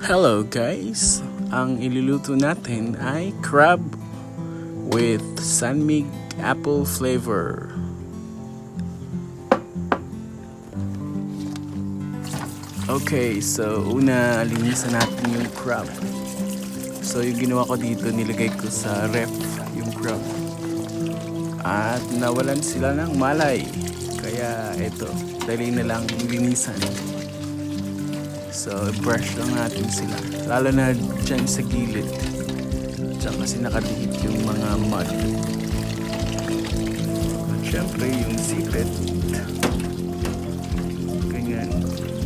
Hello guys! Ang iluluto natin ay crab with Sanmig apple flavor. Okay, so una linisan natin yung crab. So yung ginawa ko dito, nilagay ko sa ref yung crab. At nawalan sila ng malay. Kaya ito, dali na lang linisan. So, brush lang natin sila. Lalo na dyan sa gilid. Diyan kasi nakadikit yung mga mud. At syempre, yung sipit. Ganyan.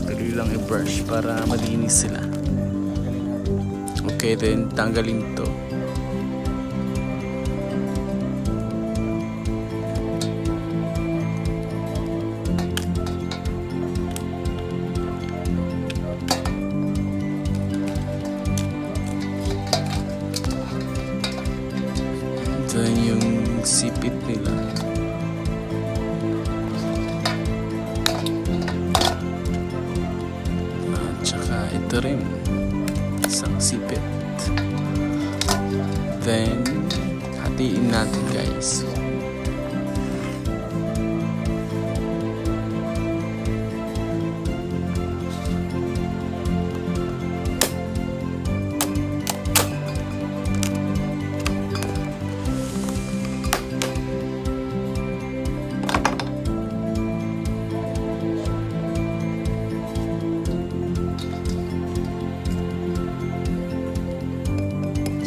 Tuloy lang i-brush para malinis sila. Okay, then tanggalin to. Then yung sipit nila. At saka ito rin, isang sipit. Then hatiin natin guys.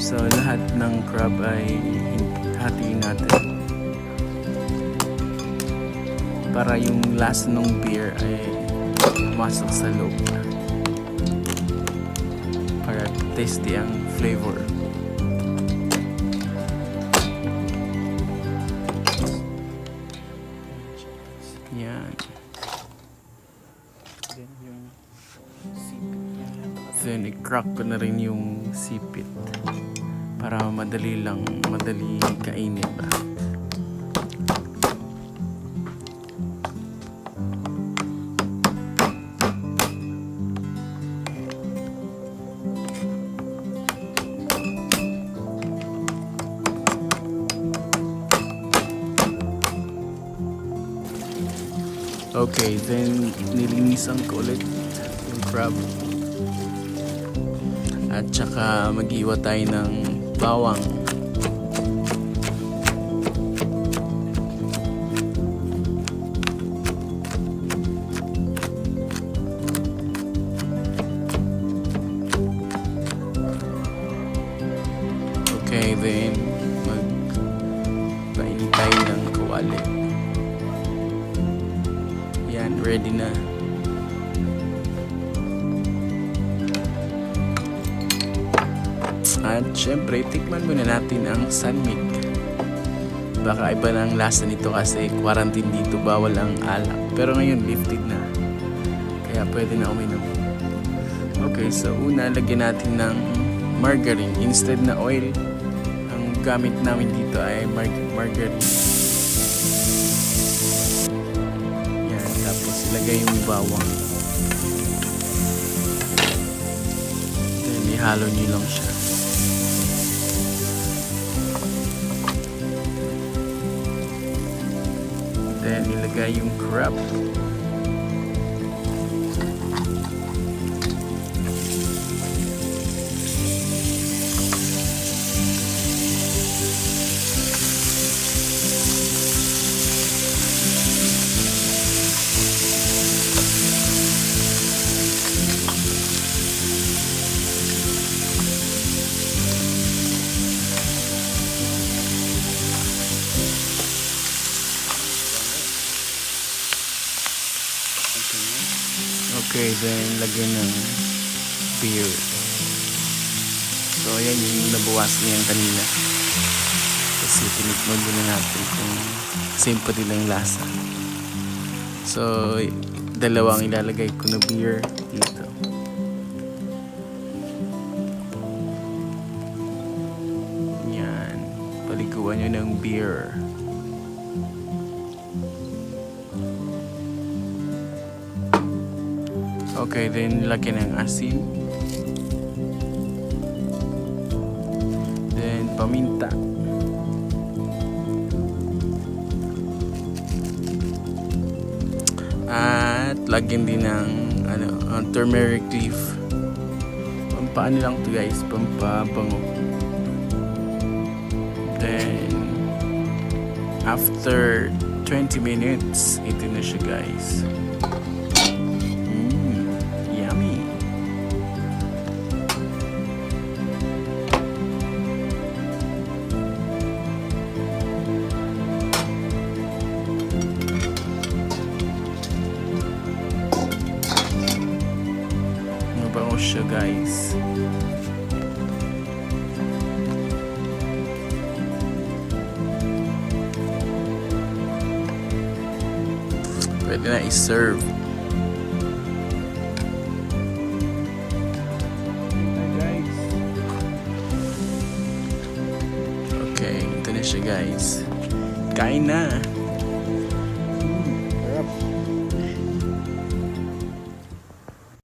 So lahat ng crab ay hatiin natin para yung lasa ng beer ay masok sa loob para tasty ang flavor. Yan. Then i-crack ko na rin yung sipit para madali kainin ba. Okay, then nilinisan ko ulit yung crab. At saka mag-iwa tayo ng bawang. Okay, then magpainit tayo ng kawali. Yan, ready na. At syempre, tikman muna natin ang Sanmig. Baka iba na ang lasa nito kasi quarantine dito, bawal ang alak. Pero ngayon, lifted na. Kaya pwede na uminom. Okay, so una, lagyan natin ng margarine. Instead na oil, ang gamit namin dito ay margarine. Yan, tapos ilagay yung bawang. Then, ihalo nyo lang siya. Then ilagay yung crab. Okay, then lagyan ng beer. So ayan yung nabawasan niyan kanina. Kasi tinikman muna natin kung same pa din ang lasa. So dalawang ilalagay ko na beer dito. Yan, paliguan nyo ng beer. Okay, then lagyan ng asin. paminta. At lagyan din ng turmeric leaf. Pampaano lang to guys, pampabango. Then after 20 minutes, ito na siya guys. Yummy. Mabango siya guys. Pwede na i-serve. Guys. Okay, ito na siya guys. Kain na.